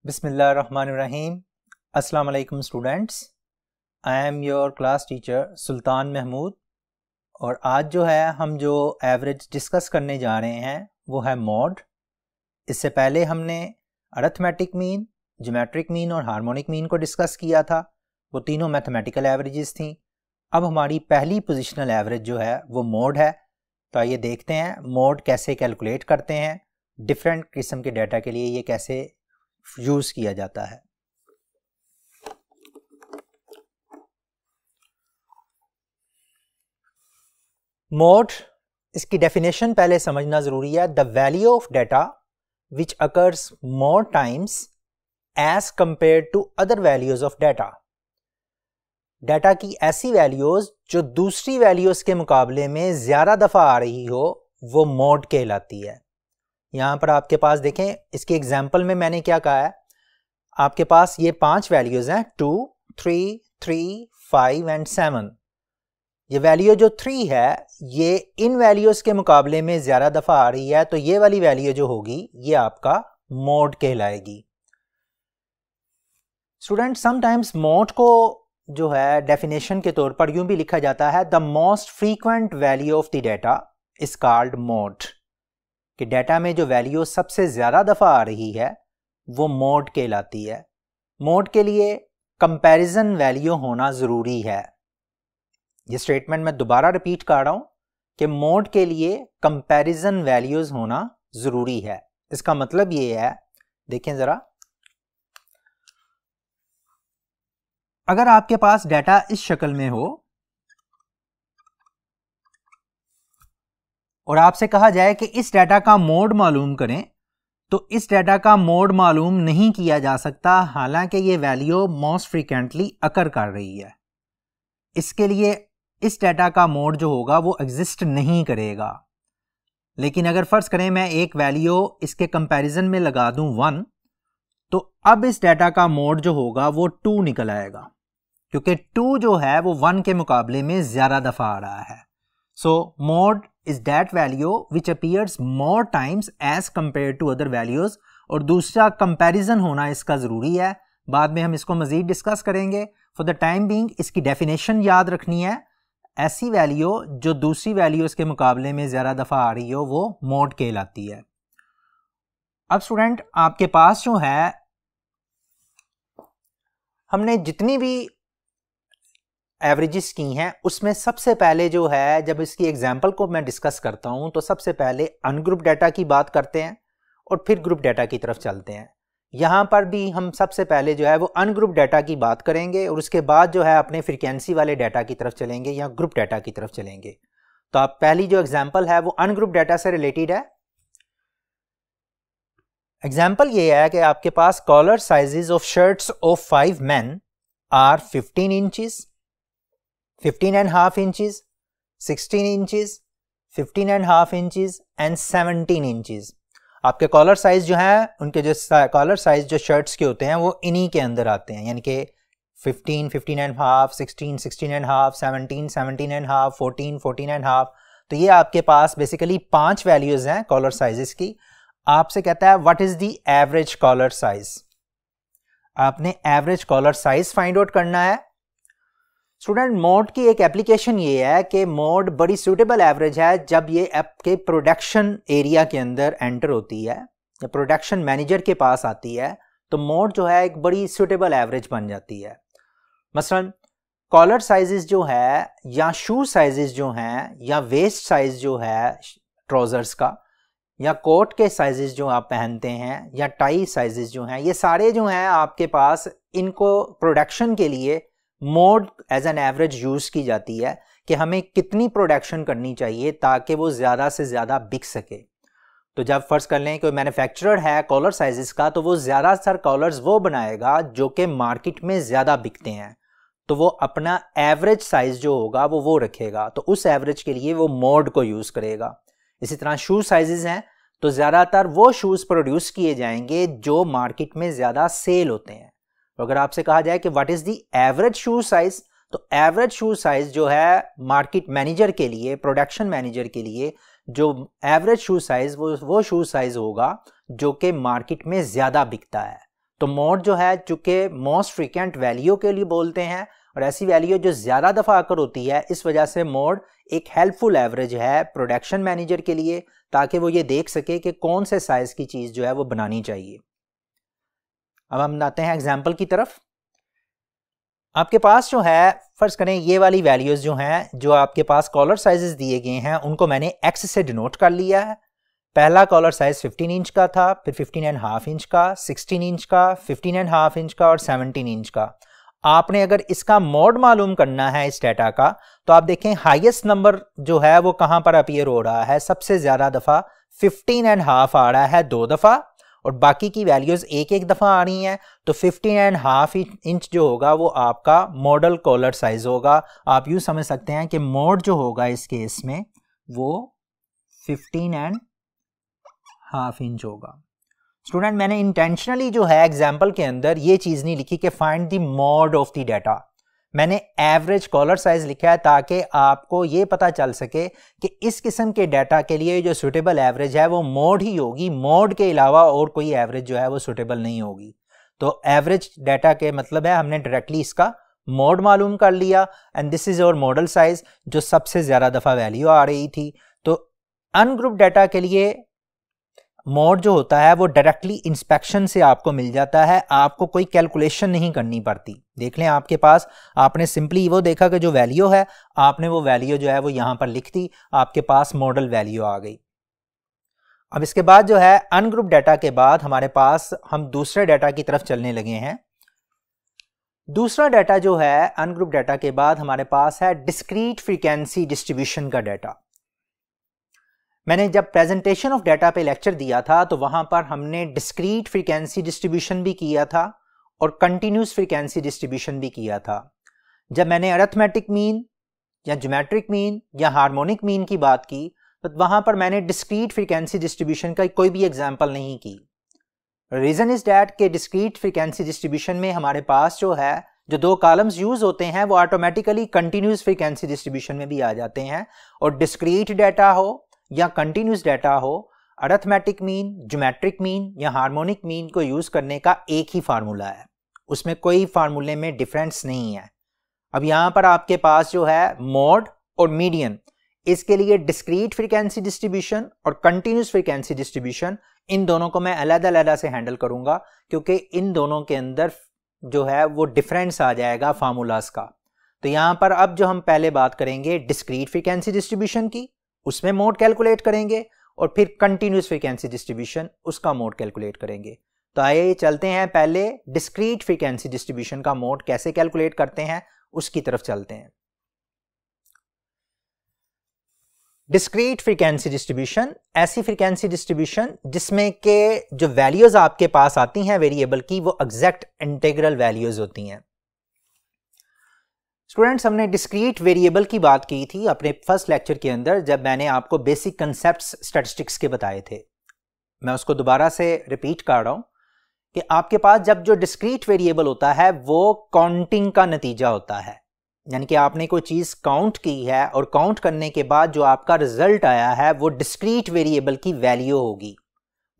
बिस्मिल्लाहिर्रहमानिर्रहीम। अस्सलाम वालेकुम students, I am your class teacher Sultan Mahmood. और आज जो है हम जो एवरेज डिस्कस करने जा रहे हैं वो है मॉड। इससे पहले हमने अरिथमेटिक मीन, ज्योमेट्रिक मीन और हार्मोनिक मीन को डिस्कस किया था। वो तीनों मैथमेटिकल एवरेजेस थी। अब हमारी पहली पोजिशनल एवरेज जो है वो मॉड है। तो आइए देखते हैं मॉड कैसे कैलकुलेट करते हैं, डिफरेंट किस्म के डाटा के लिए ये कैसे यूज किया जाता है। मॉड, इसकी डेफिनेशन पहले समझना जरूरी है। The value of data which occurs more times as compare to other values of data. Data की ऐसी वैल्यूज जो दूसरी वैल्यूज के मुकाबले में ज्यादा दफा आ रही हो वो मॉड कहलाती है। यहां पर आपके पास देखें, इसके एग्जाम्पल में मैंने क्या कहा है, आपके पास ये 5 वैल्यूज हैं 2, 3, 3, 5 एंड 7। ये वैल्यू जो 3 है ये इन वैल्यूज के मुकाबले में ज्यादा दफा आ रही है, तो ये वाली वैल्यू जो होगी ये आपका मॉड कहलाएगी। स्टूडेंट, समटाइम्स मॉड को जो है डेफिनेशन के तौर पर यूं भी लिखा जाता है, the most frequent value of the data is called mod. कि डाटा में जो वैल्यू सबसे ज्यादा दफा आ रही है वो मॉड कहलाती है। मॉड के लिए कंपैरिजन वैल्यू होना जरूरी है। ये स्टेटमेंट मैं दोबारा रिपीट कर रहा हूं कि मॉड के लिए कंपैरिजन वैल्यूज होना जरूरी है। इसका मतलब ये है, देखें जरा, अगर आपके पास डाटा इस शक्ल में हो और आपसे कहा जाए कि इस डाटा का मोड मालूम करें, तो इस डाटा का मोड मालूम नहीं किया जा सकता, हालांकि ये वैल्यू मोस्ट फ्रीक्वेंटली अकर कर रही है। इसके लिए इस डाटा का मोड जो होगा वो एग्जिस्ट नहीं करेगा। लेकिन अगर फर्ज करें मैं एक वैल्यू इसके कंपैरिजन में लगा दूं 1, तो अब इस डाटा का मोड जो होगा वो 2 निकल आएगा, क्योंकि 2 जो है वो 1 के मुकाबले में ज्यादा दफा आ रहा है। सो mode is that value which appears more times as compared to other values। और दूसरा कंपैरिजन होना इसका जरूरी है, बाद में हम इसको मजीद डिस्कस करेंगे। फॉर द टाइम बीइंग इसकी डेफिनेशन याद रखनी है, ऐसी वैल्यू जो दूसरी वैल्यूज के मुकाबले में ज्यादा दफा आ रही हो वो मोड कहलाती है। अब स्टूडेंट, आपके पास जो है, हमने जितनी भी एवरेजेस की हैं उसमें सबसे पहले जो है, जब इसकी एग्जांपल को मैं डिस्कस करता हूं तो सबसे पहले अनग्रुप डाटा की बात करते हैं और फिर ग्रुप डाटा की तरफ चलते हैं। यहां पर भी हम सबसे पहले जो है वो अनग्रुप डाटा की बात करेंगे और उसके बाद जो है अपने फ्रीक्वेंसी वाले डाटा की तरफ चलेंगे या ग्रुप डाटा की तरफ चलेंगे। तो आप पहली जो एग्जाम्पल है वो अनग्रुप डाटा से रिलेटेड है। एग्जाम्पल ये है कि आपके पास collar sizes of shirts of 5 men are 15 inches, 15.5 inches, 16 inches, 15.5 inches and 17 inches. आपके कॉलर साइज जो है, उनके जो कॉलर साइज जो शर्ट्स के होते हैं वो इन्हीं के अंदर आते हैं, यानी कि 15, 15.5, 16, 16.5, 17, 17.5, 14, 14.5। तो ये आपके पास बेसिकली 5 वैल्यूज हैं कॉलर साइजेस की। आपसे कहता है what is the average collar size. आपने average collar size find out करना है। स्टूडेंट, मोड की एक एप्लीकेशन ये है कि मोड बड़ी सूटेबल एवरेज है जब ये आपके प्रोडक्शन एरिया के अंदर एंटर होती है या प्रोडक्शन मैनेजर के पास आती है, तो मोड जो है एक बड़ी सूटेबल एवरेज बन जाती है। मसलन कॉलर साइजेस जो है या शू साइजेस जो हैं या वेस्ट साइज जो है ट्राउजर्स का या कोट के साइजेस जो आप पहनते हैं या टाई साइजेस जो हैं, ये सारे जो हैं आपके पास, इनको प्रोडक्शन के लिए mode as an average use की जाती है कि हमें कितनी प्रोडक्शन करनी चाहिए ताकि वो ज्यादा से ज्यादा बिक सके। तो जब फर्ज कर लें कोई मैन्युफैक्चरर है कॉलर साइजेस का, तो वो ज्यादातर कॉलर्स वो बनाएगा जो कि मार्केट में ज्यादा बिकते हैं, तो वो अपना एवरेज साइज जो होगा वो रखेगा, तो उस एवरेज के लिए वो मोड को यूज करेगा। इसी तरह शू साइजेस हैं तो ज्यादातर वो शूज प्रोड्यूस किए जाएंगे जो मार्केट में ज्यादा सेल होते हैं। तो अगर आपसे कहा जाए कि what is the average shoe size, तो एवरेज शू साइज जो है मार्केट मैनेजर के लिए, प्रोडक्शन मैनेजर के लिए जो एवरेज शू साइज वो शू साइज होगा जो कि मार्केट में ज्यादा बिकता है। तो मोड जो है चूंकि मोस्ट फ्रीक्वेंट वैल्यू के लिए बोलते हैं और ऐसी वैल्यू जो ज़्यादा दफ़ा आकर होती है, इस वजह से मोड एक हेल्पफुल एवरेज है प्रोडक्शन मैनेजर के लिए, ताकि वो ये देख सके कि कौन से साइज़ की चीज़ जो है वो बनानी चाहिए। अब हम आते हैं एग्जाम्पल की तरफ। आपके पास जो है फर्ज करें ये वाली वैल्यूज़ जो हैं, जो आपके पास कॉलर साइजेस दिए गए हैं उनको मैंने एक्स से डिनोट कर लिया है। पहला कॉलर साइज 15 इंच का था, फिर 15.5 इंच का, 16 इंच का, 15.5 इंच का और 17 इंच का। आपने अगर इसका मोड मालूम करना है इस डाटा का, तो आप देखें हाईएस्ट नंबर जो है वो कहां पर अपीयर हो रहा है, सबसे ज्यादा दफा 15.5 आ रहा है 2 दफा, और बाकी की वैल्यूज एक एक दफा आ रही हैं। तो 15.5 इंच जो होगा वो आपका मॉडल कॉलर साइज होगा। आप यूं समझ सकते हैं कि मोड जो होगा इस केस में वो 15.5 इंच होगा। स्टूडेंट, मैंने इंटेंशनली जो है एग्जाम्पल के अंदर ये चीज नहीं लिखी कि find the mode of the data, मैंने एवरेज कॉलर साइज लिखा है ताकि आपको ये पता चल सके कि इस किस्म के डाटा के लिए जो सुटेबल एवरेज है वो मोड ही होगी, मोड के अलावा और कोई एवरेज जो है वो सुटेबल नहीं होगी। तो एवरेज डाटा के मतलब है हमने डायरेक्टली इसका मोड मालूम कर लिया, एंड दिस इज और मॉडल साइज जो सबसे ज्यादा दफा वैल्यू आ रही थी। तो अनग्रुप डाटा के लिए मोड जो होता है वो डायरेक्टली इंस्पेक्शन से आपको मिल जाता है, आपको कोई कैलकुलेशन नहीं करनी पड़ती। देख लें आपके पास, आपने सिंपली वो देखा कि जो वैल्यू है आपने वो वैल्यू जो है वो यहां पर लिख दी, आपके पास मॉडल वैल्यू आ गई। अब इसके बाद जो है अनग्रुप डाटा के बाद हमारे पास हम दूसरे डाटा की तरफ चलने लगे हैं। दूसरा डाटा जो है अनग्रुप डाटा के बाद हमारे पास है डिस्क्रीट फ्रीक्वेंसी डिस्ट्रीब्यूशन का डाटा। मैंने जब प्रेजेंटेशन ऑफ डाटा पे लेक्चर दिया था तो वहां पर हमने डिस्क्रीट फ्रीक्वेंसी डिस्ट्रीब्यूशन भी किया था और कंटिन्यूस फ्रीक्वेंसी डिस्ट्रीब्यूशन भी किया था। जब मैंने अरिथमेटिक मीन या ज्योमेट्रिक मीन या हार्मोनिक मीन की बात की तो वहां पर मैंने डिस्क्रीट फ्रीक्वेंसी डिस्ट्रीब्यूशन का कोई भी एग्जाम्पल नहीं की। रीजन इज डैट के डिस्क्रीट फ्रीक्वेंसी डिस्ट्रीब्यूशन में हमारे पास जो है जो 2 कॉलम्स यूज होते हैं वो ऑटोमेटिकली कंटिन्यूस फ्रीक्वेंसी डिस्ट्रीब्यूशन में भी आ जाते हैं। और डिस्क्रीट डाटा हो या कंटिन्यूस डाटा हो, अरिथमेटिक मीन, ज्योमेट्रिक मीन या हार्मोनिक मीन को यूज करने का एक ही फार्मूला है, उसमें कोई फार्मूले में डिफरेंस नहीं है। अब यहां पर आपके पास जो है मोड और मीडियन, इसके लिए डिस्क्रीट फ्रीक्वेंसी डिस्ट्रीब्यूशन और कंटिन्यूस फ्रीक्वेंसी डिस्ट्रीब्यूशन, इन दोनों को मैं अलग-अलग से हैंडल करूंगा क्योंकि इन दोनों के अंदर जो है वो डिफरेंस आ जाएगा फार्मूलाज का। तो यहां पर अब जो हम पहले बात करेंगे डिस्क्रीट फ्रीक्वेंसी डिस्ट्रीब्यूशन की, उसमें मोड कैलकुलेट करेंगे, और फिर कंटिन्यूस फ्रीक्वेंसी डिस्ट्रीब्यूशन उसका मोड कैलकुलेट करेंगे। तो आइए चलते हैं पहले डिस्क्रीट फ्रीक्वेंसी डिस्ट्रीब्यूशन का मोड कैसे कैलकुलेट करते हैं उसकी तरफ चलते हैं। डिस्क्रीट फ्रीक्वेंसी डिस्ट्रीब्यूशन ऐसी फ्रीक्वेंसी डिस्ट्रीब्यूशन जिसमें के जो वैल्यूज आपके पास आती हैं वेरिएबल की वो एग्जैक्ट इंटीग्रल वैल्यूज होती हैं। स्टूडेंट्स, हमने डिस्क्रीट वेरिएबल की बात की थी अपने फर्स्ट लेक्चर के अंदर जब मैंने आपको बेसिक कंसेप्ट्स स्टैटिस्टिक्स के बताए थे। मैं उसको दोबारा से रिपीट कर रहा हूं कि आपके पास जब जो डिस्क्रीट वेरिएबल होता है वो काउंटिंग का नतीजा होता है, यानी कि आपने कोई चीज काउंट की है और काउंट करने के बाद जो आपका रिजल्ट आया है वो डिस्क्रीट वेरिएबल की वैल्यू होगी।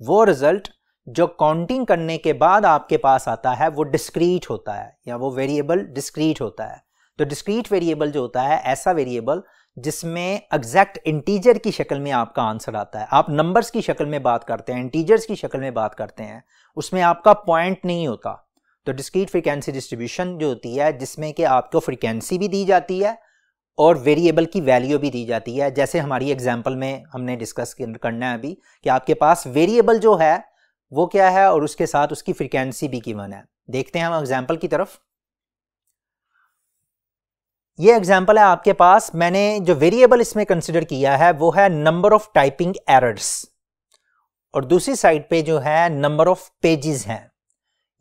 वो रिजल्ट जो काउंटिंग करने के बाद आपके पास आता है वो डिस्क्रीट होता है या वो वेरिएबल डिस्क्रीट होता है। तो डिस्क्रीट वेरिएबल जो होता है ऐसा वेरिएबल जिसमें एग्जैक्ट इंटीजर की शक्ल में आपका आंसर आता है। आप नंबर्स की शक्ल में बात करते हैं, इंटीजर्स की शक्ल में बात करते हैं, उसमें आपका पॉइंट नहीं होता। तो डिस्क्रीट फ्रीक्वेंसी डिस्ट्रीब्यूशन जो होती है जिसमें कि आपको फ्रीक्वेंसी भी दी जाती है और वेरिएबल की वैल्यू भी दी जाती है, जैसे हमारी एग्जाम्पल में हमने डिस्कस करना है अभी कि आपके पास वेरिएबल जो है वो क्या है और उसके साथ उसकी फ्रीक्वेंसी भी गिवन है। देखते हैं हम एग्जाम्पल की तरफ। ये एग्जाम्पल है आपके पास, मैंने जो वेरिएबल इसमें कंसिडर किया है वो है नंबर ऑफ टाइपिंग एरर्स और दूसरी साइड पे जो है नंबर ऑफ पेजेस हैं।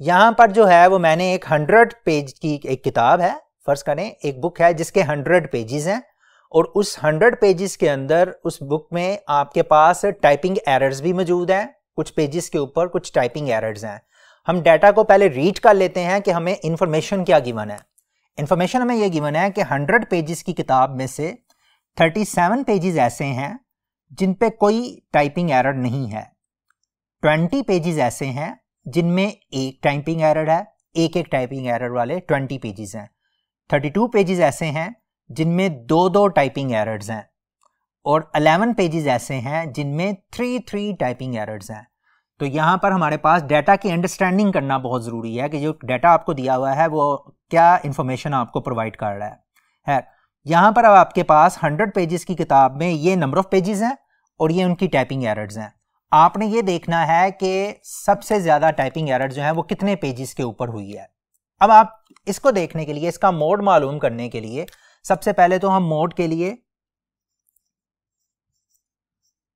यहां पर जो है वो मैंने एक 100 पेज की एक किताब है, फर्ज करें एक बुक है जिसके 100 पेजेस हैं और उस 100 पेजेस के अंदर उस बुक में आपके पास टाइपिंग एरर्स भी मौजूद हैं, कुछ पेजेस के ऊपर कुछ टाइपिंग एरर्स हैं। हम डाटा को पहले रीड कर लेते हैं कि हमें इंफॉर्मेशन क्या गिवन है। इंफॉर्मेशन हमें यह गिवन है कि 100 पेजेस की किताब में से 37 पेजेस ऐसे हैं जिन पे कोई टाइपिंग एरर नहीं है, 20 पेजेस ऐसे हैं जिनमें एक टाइपिंग एरर है, एक टाइपिंग एरर वाले 20 पेजेस हैं। 32 पेजेस ऐसे हैं जिनमें दो टाइपिंग एरर्स हैं, और 11 पेजेस ऐसे हैं जिनमें 3 टाइपिंग एरर्स हैं। तो यहाँ पर हमारे पास डाटा की अंडरस्टैंडिंग करना बहुत ज़रूरी है कि जो डाटा आपको दिया हुआ है वो क्या इंफॉर्मेशन आपको प्रोवाइड कर रहा है। यहाँ पर अब आपके पास 100 पेजेस की किताब में ये नंबर ऑफ पेजेस हैं और ये उनकी टाइपिंग एरर्स हैं। आपने ये देखना है कि सबसे ज़्यादा टाइपिंग एरर जो है वो कितने पेजेस के ऊपर हुई है। अब आप इसको देखने के लिए, इसका मोड मालूम करने के लिए, सबसे पहले तो हम मोड के लिए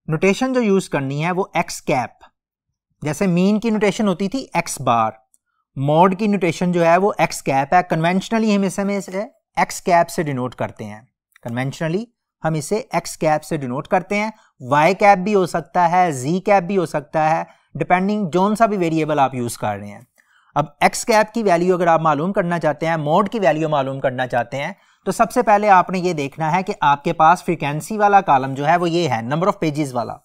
नोटेशन जो यूज़ करनी है वो एक्स कैप, जैसे मीन की नोटेशन होती थी एक्स बार, मोड की नोटेशन जो है वो एक्स कैप है। कन्वेंशनली हम इसे एक्स कैप से डिनोट करते हैं, कन्वेंशनली हम इसे एक्स कैप से डिनोट करते हैं। वाई कैप भी हो सकता है, जी कैप भी हो सकता है, डिपेंडिंग जोन सा भी वेरिएबल आप यूज़ कर रहे हैं। अब एक्स कैप की वैल्यू अगर आप मालूम करना चाहते हैं, मोड की वैल्यू मालूम करना चाहते हैं, तो सबसे पहले आपने ये देखना है कि आपके पास फ्रीक्वेंसी वाला कॉलम जो है वो ये है, नंबर ऑफ पेजेस वाला,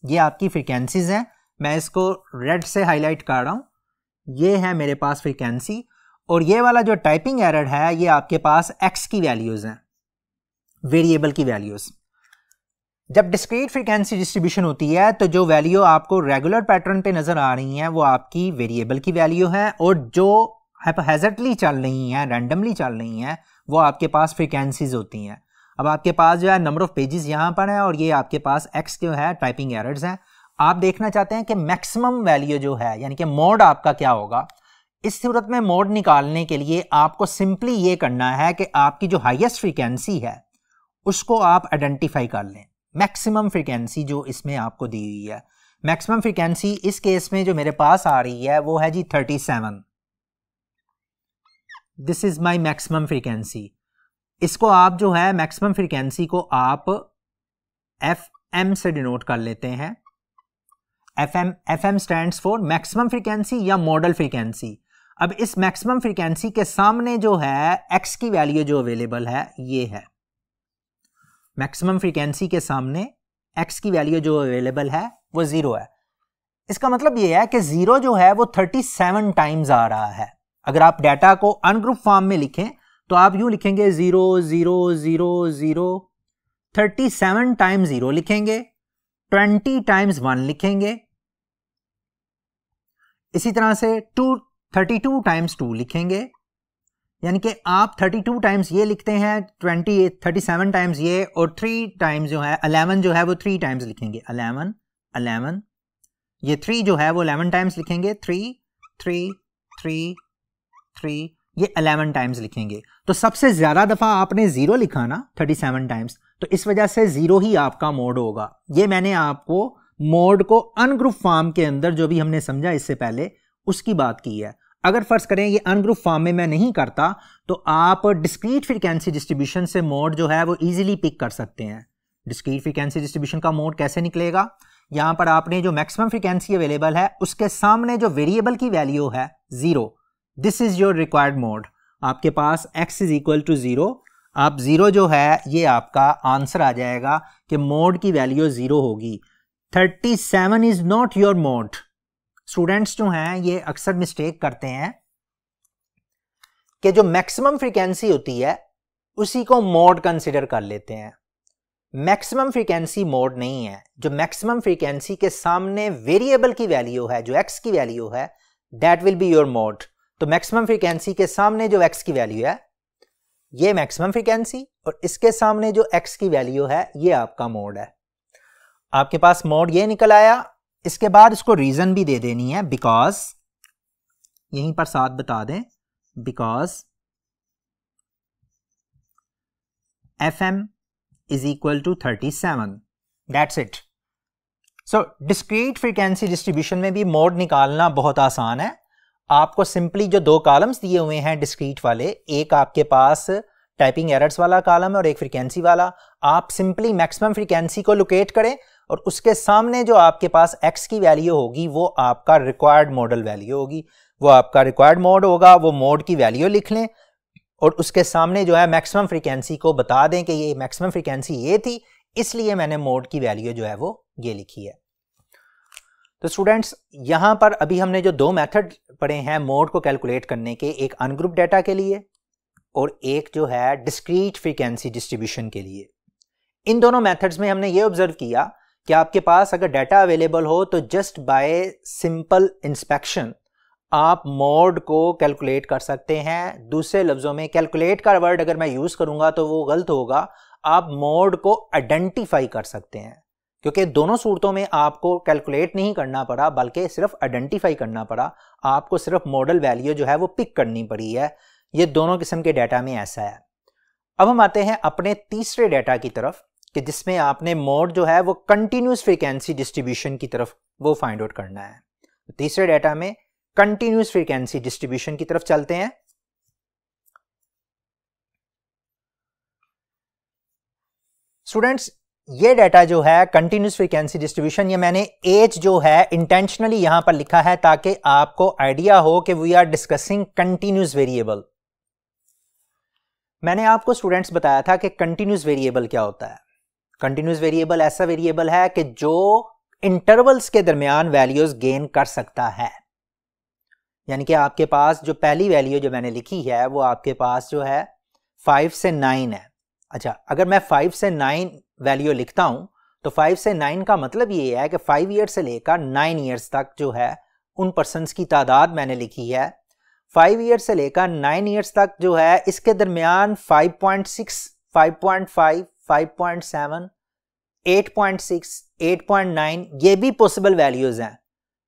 ये आपकी फ्रीक्वेंसीज हैं। मैं इसको रेड से हाईलाइट कर रहा हूं, ये है मेरे पास फ्रीक्वेंसी, और ये वाला जो टाइपिंग एरर है ये आपके पास एक्स की वैल्यूज हैं, वेरिएबल की वैल्यूज। जब डिस्क्रीट फ्रीक्वेंसी डिस्ट्रीब्यूशन होती है तो जो वैल्यू आपको रेगुलर पैटर्न पे नजर आ रही हैं वो आपकी वेरिएबल की वैल्यू है, और जो हैपोहेज़र्डली चल रही हैं, रैंडमली चल रही हैं, वो आपके पास फ्रीक्वेंसीज होती हैं। अब आपके पास जो है नंबर ऑफ पेजेस यहाँ पर है और ये आपके पास एक्स जो है टाइपिंग एरर्स हैं। आप देखना चाहते हैं कि मैक्सिमम वैल्यू जो है, यानी कि मोड आपका क्या होगा। इस सूरत में मोड निकालने के लिए आपको सिंपली ये करना है कि आपकी जो हाईएस्ट फ्रीक्वेंसी है उसको आप आइडेंटिफाई कर लें। मैक्सिमम फ्रीक्वेंसी जो इसमें आपको दी हुई है, मैक्सिमम फ्रीक्वेंसी इस केस में जो मेरे पास आ रही है वो है जी 37। This is my maximum frequency. इसको आप जो है मैक्सिमम फ्रीक्वेंसी को आप FM से डिनोट कर लेते हैं। FM stands for maximum frequency या मॉडल फ्रीक्वेंसी। अब इस मैक्सिमम फ्रीक्वेंसी के सामने जो है एक्स की वैल्यू जो अवेलेबल है ये है, मैक्सिमम फ्रीक्वेंसी के सामने एक्स की वैल्यू जो अवेलेबल है वो 0 है। इसका मतलब ये है कि 0 जो है वो 37 टाइम्स आ रहा है। अगर आप डाटा को अनग्रुप फॉर्म में लिखें तो आप यूं लिखेंगे 0 0 0 0, 37 टाइम्स 0 लिखेंगे, 20 टाइम्स 1 लिखेंगे, इसी तरह से 32 टाइम्स 2 लिखेंगे, यानी कि आप 32 टाइम्स ये लिखते हैं, 37 टाइम्स ये, और 3 टाइम्स जो है 11 जो है वो 3 टाइम्स लिखेंगे, 11, ये 3 जो है वो 11 टाइम्स लिखेंगे, 3 3 3 3, ये 11 टाइम्स लिखेंगे। तो सबसे ज्यादा दफा आपने 0 लिखा ना 37 टाइम्स, तो इस वजह से 0 ही आपका मोड होगा। ये मैंने आपको मोड को अनग्रुप फॉर्म के अंदर जो भी हमने समझा इससे पहले उसकी बात की है। अगर फर्ज करें ये अनग्रुप फॉर्म में मैं नहीं करता तो आप डिस्क्रीट फ्रीक्वेंसी डिस्ट्रीब्यूशन से मोड जो है वो इजीली पिक कर सकते हैं। डिस्क्रीट फ्रीक्वेंसी डिस्ट्रीब्यूशन का मोड कैसे निकलेगा, यहां पर आपने जो मैक्सिमम फ्रीक्वेंसी अवेलेबल है उसके सामने जो वेरिएबल की वैल्यू है 0, this is your required mode. आपके पास x इज इक्वल टू 0, आप 0 जो है ये आपका आंसर आ जाएगा कि मोड की वैल्यू 0 होगी। 37 is not your mode. Students जो हैं ये अक्सर मिस्टेक करते हैं कि जो मैक्सिमम फ्रीक्वेंसी होती है उसी को मोड कंसिडर कर लेते हैं। मैक्सिमम फ्रीक्वेंसी मोड नहीं है। जो मैक्सिमम फ्रीक्वेंसी के सामने वेरिएबल की वैल्यू है, जो x की वैल्यू है, that will be your mode. तो मैक्सिमम फ्रीक्वेंसी के सामने जो x की वैल्यू है ये मैक्सिमम फ्रीक्वेंसी, और इसके सामने जो x की वैल्यू है ये आपका मोड है। आपके पास मोड ये निकल आया। इसके बाद इसको रीजन भी दे देनी है, बिकॉज, यहीं पर साथ बता दें, because FM is equal to 37, that's it. So discrete frequency distribution में भी मोड निकालना बहुत आसान है। आपको सिंपली जो 2 कॉलम्स दिए हुए हैं डिस्क्रीट वाले, एक आपके पास टाइपिंग एरर्स वाला कॉलम है और एक फ्रीक्वेंसी वाला, आप सिंपली मैक्सिमम फ्रीक्वेंसी को लोकेट करें और उसके सामने जो आपके पास x की वैल्यू होगी वो आपका रिक्वायर्ड मॉडल वैल्यू होगी, वो आपका रिक्वायर्ड मोड होगा। वो मोड की वैल्यू लिख लें और उसके सामने जो है मैक्सिमम फ्रीक्वेंसी को बता दें कि ये मैक्सिमम फ्रीक्वेंसी ये थी, इसलिए मैंने मोड की वैल्यू जो है वो ये लिखी है। तो स्टूडेंट्स यहां पर अभी हमने जो दो मेथड पढ़े हैं मोड को कैलकुलेट करने के, एक अनग्रुप डाटा के लिए और एक जो है डिस्क्रीट फ्रीक्वेंसी डिस्ट्रीब्यूशन के लिए। इन दोनों मेथड्स में हमने ये ऑब्जर्व किया कि आपके पास अगर डाटा अवेलेबल हो तो जस्ट बाय सिंपल इंस्पेक्शन आप मोड को कैलकुलेट कर सकते हैं। दूसरे लफ्जों में कैलकुलेट का वर्ड अगर मैं यूज करूंगा तो वो गलत होगा, आप मोड को आइडेंटिफाई कर सकते हैं, क्योंकि दोनों सूरतों में आपको कैलकुलेट नहीं करना पड़ा बल्कि सिर्फ आइडेंटिफाई करना पड़ा, आपको सिर्फ मॉडल वैल्यू जो है वो पिक करनी पड़ी है। ये दोनों किस्म के डाटा में ऐसा है। अब हम आते हैं अपने तीसरे डाटा की तरफ कि जिसमें आपने मोड जो है वो कंटिन्यूस फ्रीक्वेंसी डिस्ट्रीब्यूशन की तरफ वो फाइंड आउट करना है। तीसरे डाटा में कंटिन्यूस फ्रीक्वेंसी डिस्ट्रीब्यूशन की तरफ चलते हैं। स्टूडेंट्स ये डाटा जो है कंटिन्यूस फ्रीक्वेंसी डिस्ट्रीब्यूशन, ये मैंने एज जो है इंटेंशनली यहां पर लिखा है ताकि आपको आइडिया हो कि we are discussing continuous variable. मैंने आपको स्टूडेंट्स बताया था कि कंटिन्यूस वेरिएबल क्या होता है। कंटिन्यूस वेरिएबल ऐसा वेरिएबल है कि जो इंटरवल्स के दरमियान वैल्यूज गेन कर सकता है। यानी कि आपके पास जो पहली वैल्यू जो मैंने लिखी है वो आपके पास जो है 5 से 9 है। अच्छा, अगर मैं 5 से 9 वैल्यू लिखता हूं तो 5 से 9 का मतलब ये है कि 5 ईयर से लेकर 9 ईयर्स तक जो है उन पर्सन्स की तादाद मैंने लिखी है। 5 ईयर से लेकर 9 ईयर्स तक जो है इसके दरमियान 5.6, 5.5, 5.7, 8.6, 8.9 ये भी पॉसिबल वैल्यूज हैं,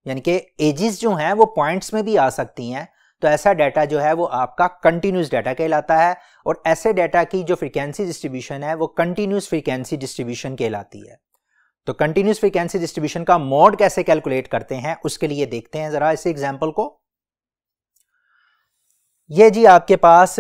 यानी कि एजेस जो हैं वो पॉइंट्स में भी आ सकती हैं। तो ऐसा डाटा जो है वो आपका कंटिन्यूस डाटा कहलाता है और ऐसे डाटा की जो फ्रीक्वेंसी डिस्ट्रीब्यूशन है वो कंटिन्यूस फ्रीक्वेंसी डिस्ट्रीब्यूशन कहलाती है। तो कंटिन्यूस फ्रीक्वेंसी डिस्ट्रीब्यूशन का मोड कैसे कैलकुलेट करते हैं उसके लिए देखते हैं जरा इस एग्जांपल को। ये जी आपके पास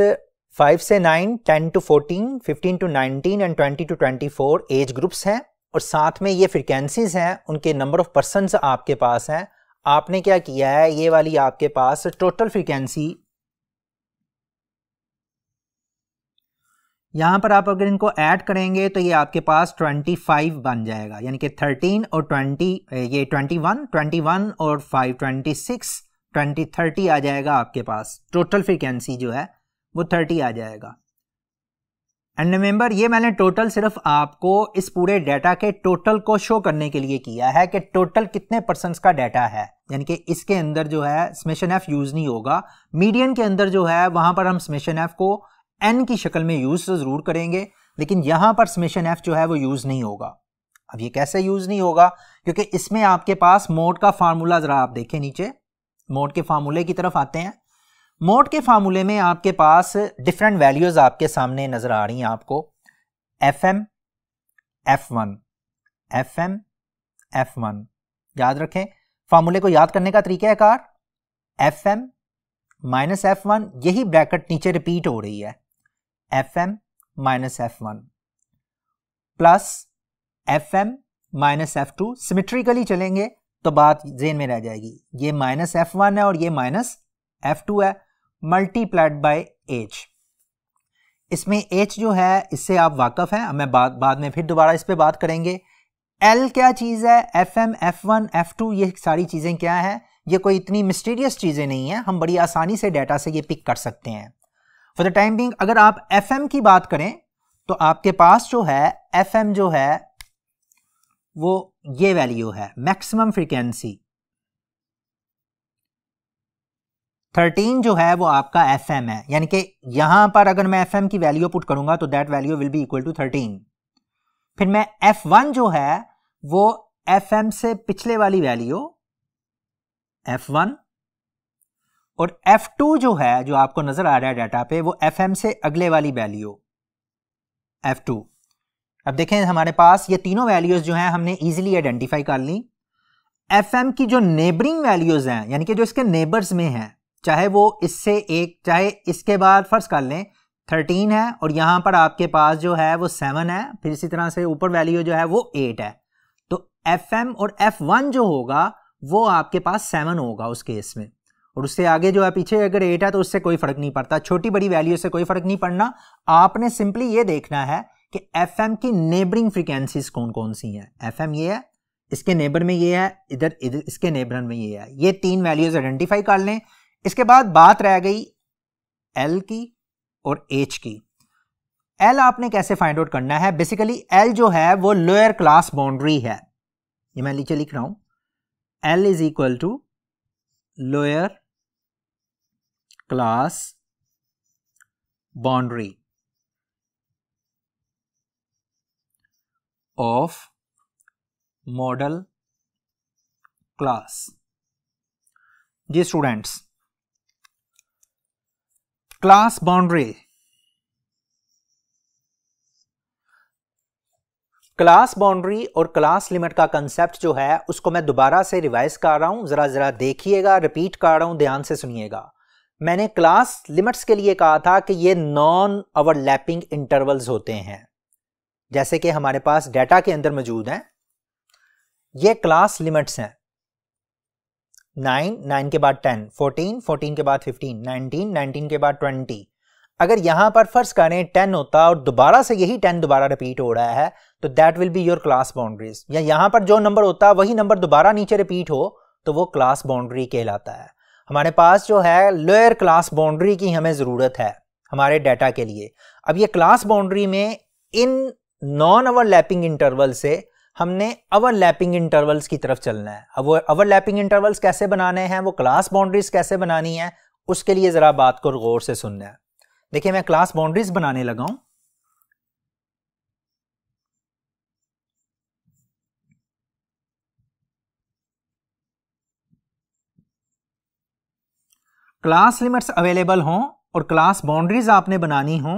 5 से 9, 10 to 14, 15 to 19 and 20 to 24 age groups हैं और साथ में ये फ्रीक्वेंसीज हैं, उनके नंबर ऑफ पर्सन्स आपके पास हैं। आपने क्या किया है, ये वाली आपके पास टोटल फ्रीक्वेंसी, यहां पर आप अगर इनको ऐड करेंगे तो ये आपके पास 25 बन जाएगा, यानी कि 13 और 20 ये 21 और 5 26 20 30 आ जाएगा आपके पास। टोटल फ्रीक्वेंसी जो है वो 30 आ जाएगा। एंड रिमेंबर ये मैंने टोटल सिर्फ आपको इस पूरे डाटा के टोटल को शो करने के लिए किया है कि टोटल कितने पर्सन्स का डाटा है, यानी कि इसके अंदर जो है समेशन एफ यूज नहीं होगा। मीडियन के अंदर जो है वहां पर हम समेशन एफ को एन की शक्ल में यूज जरूर करेंगे, लेकिन यहां पर समेशन एफ जो है वो यूज नहीं होगा। अब ये कैसे यूज नहीं होगा, क्योंकि इसमें आपके पास मोड का फार्मूला जरा आप देखें नीचे, मोड के फार्मूले की तरफ आते हैं। मोड के फार्मूले में आपके पास डिफरेंट वैल्यूज आपके सामने नजर आ रही हैं आपको, FM, F1, FM, F1। याद रखें फार्मूले को याद करने का तरीका है कार, FM माइनस F1, यही ब्रैकेट नीचे रिपीट हो रही है, FM minus F1 plus FM minus F2। Symmetrically चलेंगे तो बात ज़हन में रह जाएगी, ये माइनस F1 है और ये माइनस F2 है, मल्टीप्लाइड बाय एच। इसमें एच जो है इससे आप वाकफ हैं, मैं बाद में फिर दोबारा इस पे बात करेंगे। एल क्या चीज़ है, FM, F1, F2 ये सारी चीज़ें क्या हैं, ये कोई इतनी मिस्टीरियस चीज़ें नहीं हैं, हम बड़ी आसानी से डाटा से ये पिक कर सकते हैं। फॉर द टाइम बिंग अगर आप FM की बात करें तो आपके पास जो है FM जो है वो ये वैल्यू है, मैक्सिमम फ्रीक्वेंसी 13 जो है वो आपका FM है, यानी कि यहां पर अगर मैं FM की वैल्यू पुट करूंगा तो that value will be equal to 13। फिर मैं F1 जो है वो FM से पिछले वाली वैल्यू F1 और F2 जो है जो आपको नजर आ रहा है डाटा पे वो FM से अगले वाली वैल्यू F2। अब देखें हमारे पास ये तीनों वैल्यूज जो हैं हमने इजीली आइडेंटिफाई कर ली। FM की जो नेबरिंग वैल्यूज हैं, यानी कि जो इसके नेबर्स में हैं, चाहे वो इससे एक, चाहे इसके बाद फर्ज कर लें 13 है और यहां पर आपके पास जो है वो 7 है, फिर इसी तरह से ऊपर वैल्यू जो है वो 8 है, तो FM और F1 जो होगा वो आपके पास 7 होगा उस केस में, और उससे आगे जो है पीछे अगर 8 है तो उससे कोई फर्क नहीं पड़ता, छोटी बड़ी वैल्यू से कोई फर्क नहीं पड़ना। आपने सिंपली ये देखना है कि FM की नेबरिंग फ्रीक्वेंसीज कौन कौन सी हैं। FM ये है, इसके नेबर में ये है, इधर इधर इसके नेबर में ये है, ये तीन वैल्यूज आइडेंटिफाई कर लें। इसके बाद बात रह गई एल की और एच की। एल आपने कैसे फाइंड आउट करना है? बेसिकली एल जो है वो लोअर क्लास बाउंड्री है, ये मैं नीचे लिख रहा हूं, L is equal to lower class boundary of modal class. जी students, class boundary, class boundary और क्लास लिमिट का कंसेप्ट जो है उसको मैं दोबारा से रिवाइज कर रहा हूं, जरा देखिएगा, रिपीट कर रहा हूं, ध्यान से सुनिएगा। मैंने क्लास लिमिट्स के लिए कहा था कि ये नॉन ओवरलैपिंग इंटरवल्स होते हैं, जैसे कि हमारे पास डाटा के अंदर मौजूद हैं। ये क्लास लिमिट्स हैं, 9 के बाद 10, 14 के बाद 15, 19 के बाद 20। अगर यहां पर फर्ज करें 10 होता और दोबारा से यही 10 दोबारा रिपीट हो रहा है तो that will be your class boundaries. या यहां पर जो नंबर होता वही नंबर दोबारा नीचे रिपीट हो तो वो क्लास बाउंड्री कहलाता है। हमारे पास जो है लोअर क्लास बाउंड्री की हमें जरूरत है हमारे डाटा के लिए। अब ये क्लास बाउंड्री में इन नॉन ओवरलैपिंग इंटरवल से हमने ओवरलैपिंग इंटरवल्स की तरफ चलना है। अब वो ओवरलैपिंग इंटरवल्स कैसे बनाने हैं, वो क्लास बाउंड्रीज कैसे बनानी है, उसके लिए जरा बात को गौर से सुनना है। देखिए मैं क्लास बाउंड्रीज बनाने लगा हूं। क्लास लिमिट्स अवेलेबल हों और क्लास बाउंड्रीज आपने बनानी हो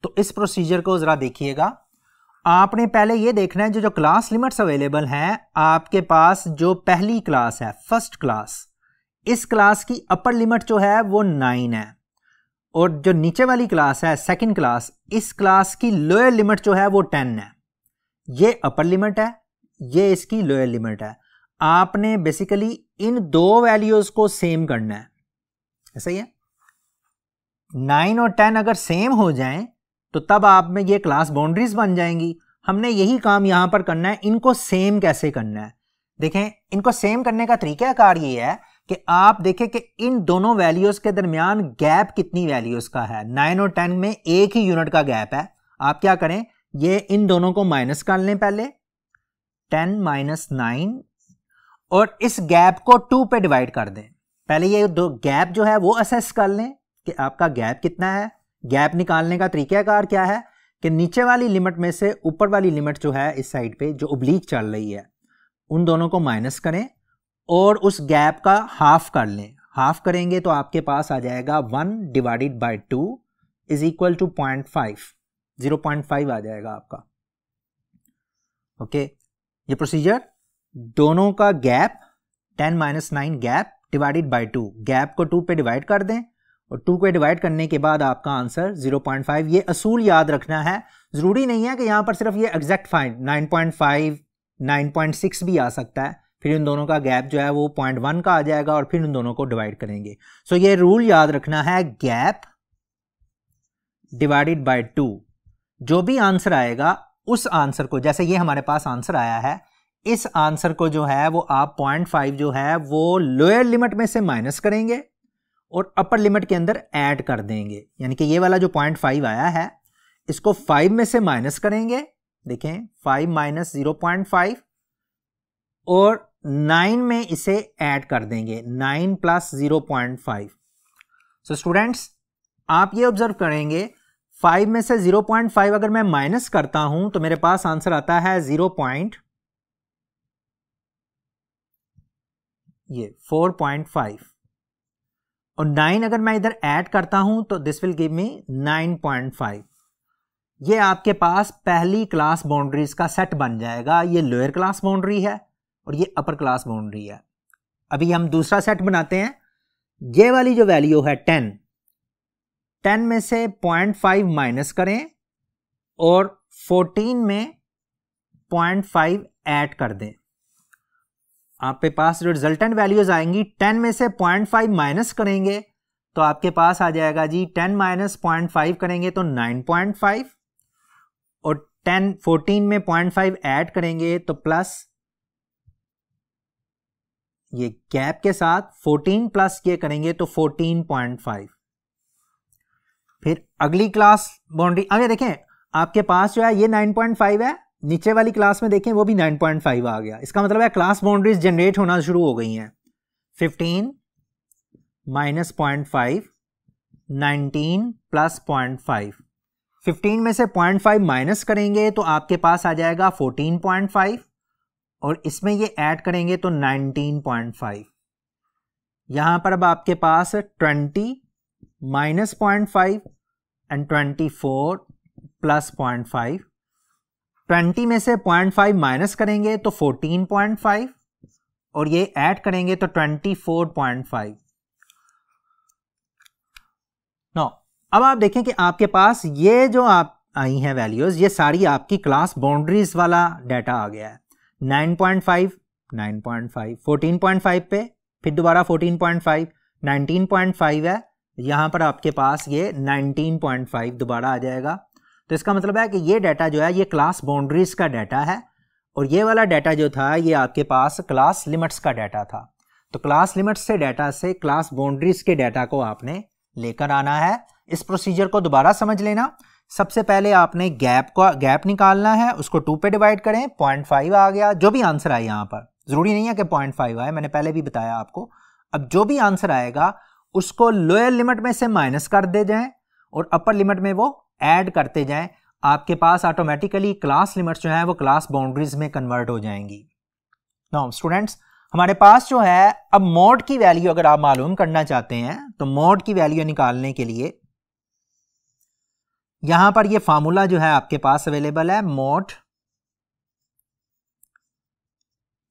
तो इस प्रोसीजर को जरा देखिएगा। आपने पहले ये देखना है जो क्लास लिमिट्स अवेलेबल हैं, आपके पास जो पहली क्लास है फर्स्ट क्लास, इस क्लास की अपर लिमिट जो है वो 9 है, और जो नीचे वाली क्लास है सेकंड क्लास, इस क्लास की लोअर लिमिट जो है वो 10 है। ये अपर लिमिट है, ये इसकी लोअर लिमिट है। आपने बेसिकली इन दो वैल्यूज को सेम करना है, ऐसा ही है। 9 और 10 अगर सेम हो जाएं तो तब आप में ये क्लास बाउंड्रीज बन जाएंगी। हमने यही काम यहां पर करना है, इनको सेम कैसे करना है। देखें, इनको सेम करने का तरीकाकार ये है कि आप देखें कि इन दोनों वैल्यूज के दरमियान गैप कितनी वैल्यूज का है। 9 और 10 में एक ही यूनिट का गैप है। आप क्या करें, ये इन दोनों को माइनस कर लें पहले, 10 माइनस 9, और इस गैप को 2 पे डिवाइड कर दें। पहले ये दो गैप जो है वो असेस कर लें कि आपका गैप कितना है। गैप निकालने का तरीकाकार क्या है कि नीचे वाली लिमिट में से ऊपर वाली लिमिट जो है इस साइड पे जो ओब्लीक चल रही है उन दोनों को माइनस करें और उस गैप का हाफ कर लें। हाफ करेंगे तो आपके पास आ जाएगा 1 divided by 2 is equal to 0.5, 0.5 आ जाएगा आपका। ओके, ये प्रोसीजर, दोनों का gap 10 minus 9 gap divided by 2, gap को 2 पे डिवाइड कर दें और 2 को डिवाइड करने के बाद आपका आंसर 0.5। ये असूल याद रखना है, जरूरी नहीं है कि यहां पर सिर्फ ये एग्जैक्ट फाइंड 9.5 9.6 भी आ सकता है। फिर इन दोनों का गैप जो है वो 0.1 का आ जाएगा और फिर इन दोनों को डिवाइड करेंगे। सो ये रूल याद रखना है, गैप डिवाइडेड बाय 2, जो भी आंसर आएगा उस आंसर को, जैसे ये हमारे पास आंसर आया है, इस आंसर को जो है वो आप 0.5 जो है वो लोअर लिमिट में से माइनस करेंगे और अपर लिमिट के अंदर ऐड कर देंगे। यानी कि ये वाला जो 0.5 आया है इसको 5 में से माइनस करेंगे। देखें, 5 माइनस 0.5 और 9 में इसे ऐड कर देंगे, 9 प्लस 0.5। सो स्टूडेंट्स, आप ये ऑब्जर्व करेंगे 5 में से 0.5 अगर मैं माइनस करता हूं तो मेरे पास आंसर आता है 4.5 और 9 अगर मैं इधर ऐड करता हूं तो दिस विल गिव मी 9.5। ये आपके पास पहली क्लास बाउंड्रीज का सेट बन जाएगा। ये लोअर क्लास बाउंड्री है और ये अपर क्लास बाउंड्री है। अभी हम दूसरा सेट बनाते हैं। ये वाली जो वैल्यू है 10 में से 0.5 माइनस करें और 14 में 0.5 ऐड कर दें। आपके पास जो रिजल्टेंट वैल्यूज आएंगी, 10 में से 0.5 माइनस करेंगे तो आपके पास आ जाएगा जी 10 माइनस 0.5 करेंगे तो 9.5 और 14 में 0.5 ऐड करेंगे तो प्लस ये गैप के साथ 14 प्लस ये करेंगे तो 14.5। फिर अगली क्लास बाउंड्री, अगर देखें आपके पास जो है ये 9.5 है, नीचे वाली क्लास में देखें वो भी 9.5 आ गया। इसका मतलब है क्लास बाउंड्रीज जनरेट होना शुरू हो गई हैं। 15 माइनस 0.5, 19 प्लस 0.5। 15 में से 0.5 माइनस करेंगे तो आपके पास आ जाएगा 14.5 और इसमें ये ऐड करेंगे तो 19.5। यहां पर अब आपके पास 20 माइनस 0.5 एंड 24 प्लस 0.5। 20 में से 0.5 माइनस करेंगे तो 14.5 और ये ऐड करेंगे तो 24.5। नो, अब आप देखें कि आपके पास ये जो आप आई हैं वैल्यूज, ये सारी आपकी क्लास बाउंड्रीज वाला डाटा आ गया है। 9.5, 9.5, 14.5 पे, फिर दोबारा 14.5, 19.5 है, यहां पर आपके पास ये 19.5 दोबारा आ जाएगा। तो इसका मतलब है कि ये डाटा जो है ये क्लास बाउंड्रीज का डाटा है और ये वाला डाटा जो था ये आपके पास क्लास लिमिट्स का डाटा था। तो क्लास लिमिट्स से डाटा से क्लास बाउंड्रीज के डाटा को आपने लेकर आना है। इस प्रोसीजर को दोबारा समझ लेना। सबसे पहले आपने गैप निकालना है, उसको 2 पे डिवाइड करें, 0.5 आ गया। जो भी आंसर आए यहाँ पर जरूरी नहीं है कि 0.5 आए, मैंने पहले भी बताया आपको। अब जो भी आंसर आएगा उसको लोअर लिमिट में से माइनस कर दे जाएं और अपर लिमिट में वो ऐड करते जाएं। आपके पास ऑटोमेटिकली क्लास लिमिट्स जो है वो क्लास बाउंड्रीज में कन्वर्ट हो जाएंगी। नाउ स्टूडेंट्स, हमारे पास जो है अब मोड की वैल्यू अगर आप मालूम करना चाहते हैं तो मोड की वैल्यू निकालने के लिए यहां पर ये फार्मूला जो है आपके पास अवेलेबल है। Mode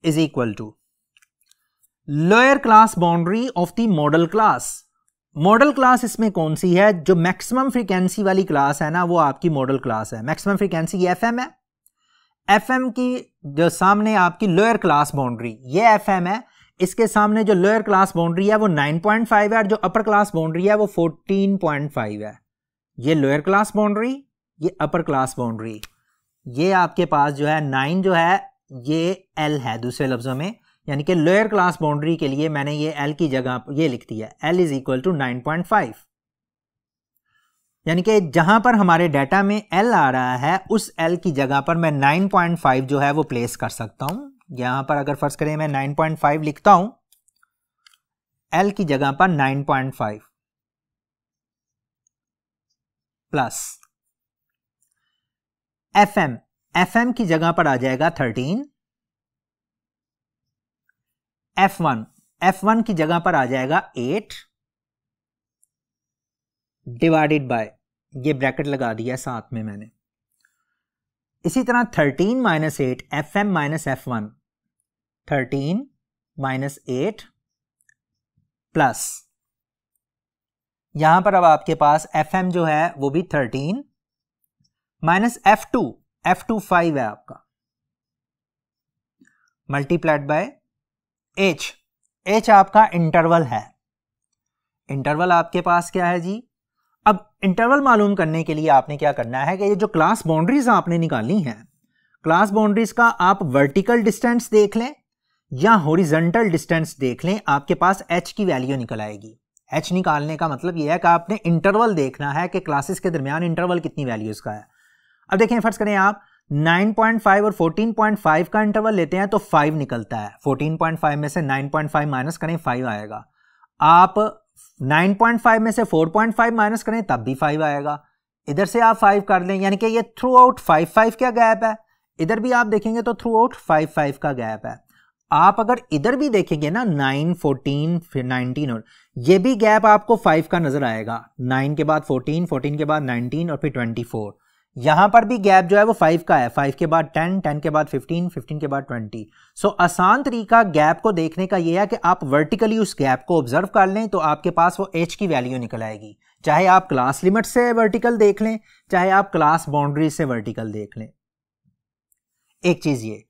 is equal to lower class boundary of the modal class. Modal class इसमें कौन सी है? जो मैक्सिमम फ्रीक्वेंसी वाली क्लास है ना वो आपकी मॉडल क्लास है। मैक्सिमम फ्रीक्वेंसी ये एफएम है। एफएम की जो सामने आपकी लोअर क्लास बाउंड्री ये एफएम है, इसके सामने जो लोअर क्लास बाउंड्री है वो 9.5 है और जो अपर क्लास बाउंड्री है वो 14.5 है। ये लोअर क्लास बाउंड्री, ये अपर क्लास बाउंड्री। ये आपके पास जो है 9 जो है ये एल है दूसरे लफ्जों में, यानी कि लोअर क्लास बाउंड्री के लिए मैंने ये एल की जगह ये लिख दिया, एल इज इक्वल टू 9.5। यानी कि जहां पर हमारे डाटा में एल आ रहा है उस एल की जगह पर मैं 9.5 जो है वो प्लेस कर सकता हूं। यहां पर अगर फर्ज करें मैं 9.5 लिखता हूं, एल की जगह पर 9.5 प्लस एफएम, एफएम की जगह पर आ जाएगा 13। F1, F1 की जगह पर आ जाएगा 8 डिवाइडेड बाय, ये ब्रैकेट लगा दिया साथ में मैंने। इसी तरह 13 minus 8, FM minus F1, 13 minus 8 plus यहां पर अब आपके पास FM जो है वो भी 13 माइनस F2, F2 5 है आपका, मल्टीप्लाइड बाय H, H आपका इंटरवल है। इंटरवल आपके पास क्या है जी? अब इंटरवल मालूम करने के लिए आपने क्या करना है कि ये जो क्लास बाउंड्रीज आपने निकाली हैं, क्लास बाउंड्रीज का आप वर्टिकल डिस्टेंस देख लें या हॉरिजॉन्टल डिस्टेंस देख लें, आपके पास H की वैल्यू निकल आएगी। H निकालने का मतलब यह है कि आपने इंटरवल देखना है कि क्लासेस के दरमियान इंटरवल कितनी वैल्यूज का है। अब देखें, फर्ज करें आप 9.5 और 14.5 का इंटरवल लेते हैं तो 5 निकलता है। 14.5 में से 9.5 माइनस करें 5 आएगा। आप 9.5 में से 4.5 माइनस करें तब भी 5 आएगा। इधर से आप 5 कर लें, यानी कि ये थ्रू आउट 5 का गैप है। इधर भी आप देखेंगे तो थ्रू आउट 5 का गैप है। आप अगर इधर भी देखेंगे ना 9, 14 फिर 19 और ये भी गैप आपको 5 का नजर आएगा। 9 के बाद 14, 14 के बाद 19 और फिर 24। यहां पर भी गैप जो है वो 5 का है। 5 के बाद 10, 10 के बाद 15, 15 के बाद 20। सो आसान तरीका गैप को देखने का यह है कि आप वर्टिकली उस गैप को ऑब्जर्व कर लें तो आपके पास वो H की वैल्यू निकल आएगी। चाहे आप क्लास लिमिट से वर्टिकल देख लें, चाहे आप क्लास बाउंड्री से वर्टिकल देख लें। एक चीज ये,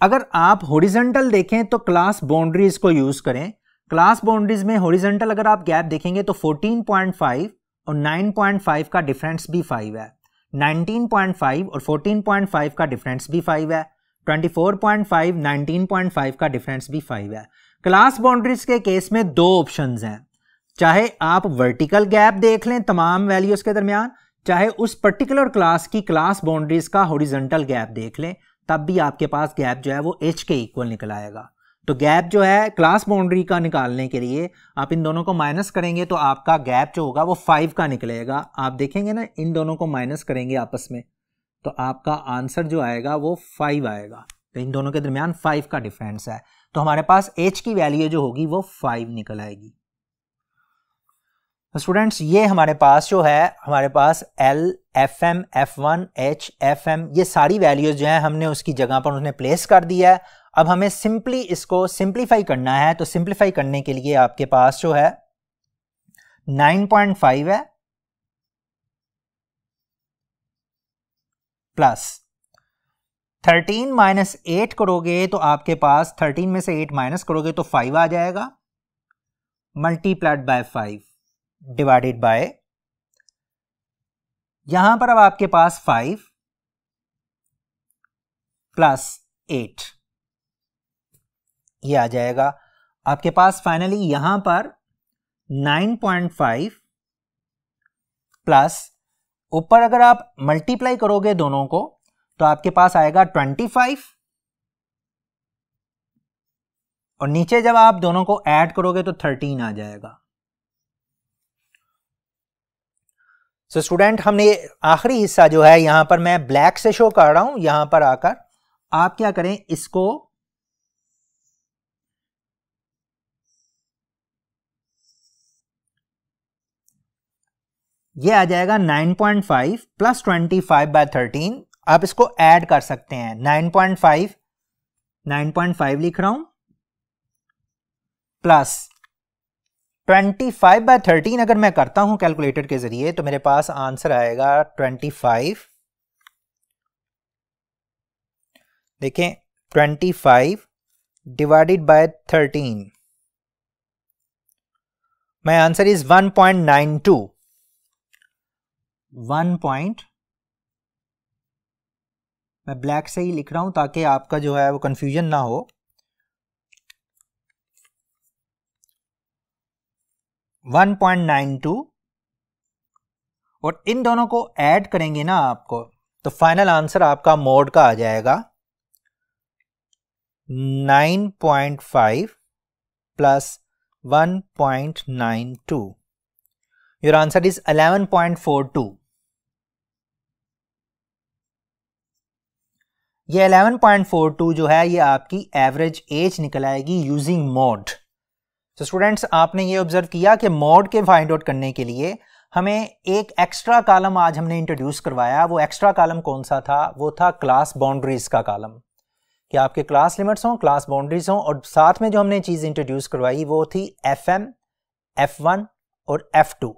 अगर आप हॉरिजॉन्टल देखें तो क्लास बाउंड्रीज को यूज करें। क्लास बाउंड्रीज में हॉरिजॉन्टल अगर आप गैप देखेंगे तो 14.5 और 9.5 का डिफरेंस भी 5 है। 19.5 और 14.5 का डिफरेंस भी 5 है। 24.5, 19.5 का डिफरेंस भी 5 है। क्लास बाउंड्रीज के केस में दो ऑप्शंस हैं, चाहे आप वर्टिकल गैप देख लें तमाम वैल्यूज के दरमियान, चाहे उस पर्टिकुलर क्लास की क्लास बाउंड्रीज का हॉरिजॉन्टल गैप देख लें, तब भी आपके पास गैप जो है वो h के इक्वल निकल आएगा। तो गैप जो है क्लास बाउंड्री का निकालने के लिए आप इन दोनों को माइनस करेंगे तो आपका गैप जो होगा वो 5 का निकलेगा। आप देखेंगे ना, इन दोनों को माइनस करेंगे आपस में तो आपका आंसर जो आएगा वो 5 आएगा। तो इन दोनों के दरमियान 5 का डिफरेंस है, तो हमारे पास h की वैल्यू जो होगी वो 5 निकल आएगी। तो स्टूडेंट्स ये हमारे पास जो है, हमारे पास L, FM, F1, H, FM ये सारी वैल्यूज जो है हमने उसकी जगह पर उसने प्लेस कर दिया है। अब हमें सिंपली इसको सिंप्लीफाई करना है, तो सिंप्लीफाई करने के लिए आपके पास जो है 9.5 है प्लस 13 माइनस 8 करोगे तो आपके पास 13 में से 8 माइनस करोगे तो 5 आ जाएगा, मल्टीप्लाइड बाय 5 डिवाइडेड बाय, यहां पर अब आपके पास 5 प्लस 8 ये आ जाएगा। आपके पास फाइनली यहां पर 9.5 प्लस ऊपर अगर आप मल्टीप्लाई करोगे दोनों को तो आपके पास आएगा 25 और नीचे जब आप दोनों को ऐड करोगे तो 13 आ जाएगा। सो स्टूडेंट हमने आखिरी हिस्सा जो है यहां पर मैं ब्लैक से शो कर रहा हूं, यहां पर आकर आप क्या करें, इसको ये आ जाएगा 9.5 प्लस 25 बाय 13, आप इसको ऐड कर सकते हैं। 9.5 लिख रहा हूं प्लस 25 बाय 13 अगर मैं करता हूं कैलकुलेटर के जरिए तो मेरे पास आंसर आएगा 25, देखें 25 divided by 13, my answer is 1.92। मैं ब्लैक से ही लिख रहा हूं ताकि आपका जो है वो कंफ्यूजन ना हो। 1.92 और इन दोनों को ऐड करेंगे ना आपको तो फाइनल आंसर आपका मोड का आ जाएगा 9.5 प्लस 1.92, योर आंसर इज 11.42। ये 11.42 जो है ये आपकी एवरेज एज निकल आएगी यूजिंग मोड। तो स्टूडेंट्स आपने ये ऑब्जर्व किया कि मोड के फाइंड आउट करने के लिए हमें एक एक्स्ट्रा कॉलम आज हमने इंट्रोड्यूस करवाया। वो एक्स्ट्रा कॉलम कौन सा था? वो था क्लास बाउंड्रीज का कॉलम, कि आपके क्लास लिमिट्स हों, क्लास बाउंड्रीज हों, और साथ में जो हमने चीज़ इंट्रोड्यूस करवाई वो थी FM, F1 और F2।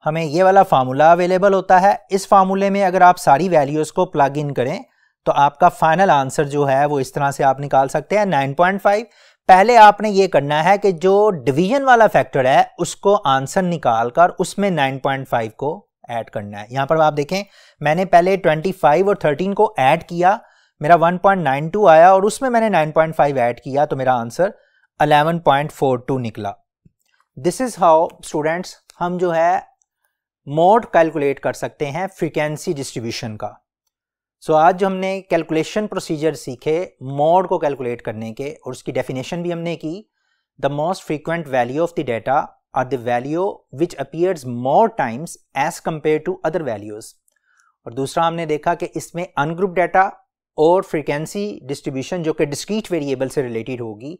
हमें ये वाला फार्मूला अवेलेबल होता है, इस फार्मूले में अगर आप सारी वैल्यूज़ को प्लग इन करें तो आपका फाइनल आंसर जो है वो इस तरह से आप निकाल सकते हैं 9.5। पहले आपने ये करना है कि जो डिवीजन वाला फैक्टर है उसको आंसर निकालकर उसमें 9.5 को ऐड करना है। यहां पर आप देखें मैंने पहले 25 और 13 को ऐड किया, मेरा 1.92 आया और उसमें मैंने 9.5 ऐड किया तो मेरा आंसर 11.42 निकला। दिस इज हाउ स्टूडेंट्स हम जो है मोड कैलकुलेट कर सकते हैं फ्रीक्वेंसी डिस्ट्रीब्यूशन का। सो आज जो हमने कैलकुलेशन प्रोसीजर सीखे मोड को कैलकुलेट करने के और उसकी डेफिनेशन भी हमने की, the most frequent value of the data are the value which appears more times as compare to other values. और दूसरा हमने देखा कि इसमें अनग्रुप डाटा और फ्रीक्वेंसी डिस्ट्रीब्यूशन जो कि डिस्क्रीट वेरिएबल से रिलेटेड होगी,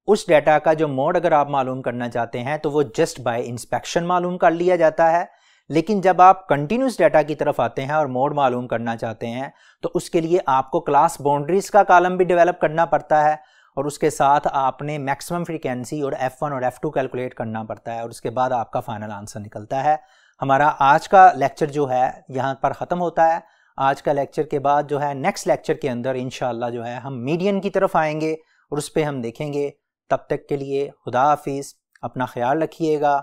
उस डाटा का जो मोड अगर आप मालूम करना चाहते हैं तो वो जस्ट बाय इंस्पेक्शन मालूम कर लिया जाता है। लेकिन जब आप कंटिन्यूस डाटा की तरफ आते हैं और मोड मालूम करना चाहते हैं तो उसके लिए आपको क्लास बाउंड्रीज का कॉलम भी डेवलप करना पड़ता है और उसके साथ आपने मैक्सिमम फ्रीक्वेंसी और F1 और F2 कैलकुलेट करना पड़ता है और उसके बाद आपका फाइनल आंसर निकलता है। हमारा आज का लेक्चर जो है यहाँ पर ख़त्म होता है। आज का लेक्चर के बाद जो है नेक्स्ट लेक्चर के अंदर इंशाल्लाह जो है हम मीडियन की तरफ आएंगे और उस पर हम देखेंगे। तब तक के लिए खुदा हाफिज़, अपना ख्याल रखिएगा,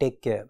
टेक केयर।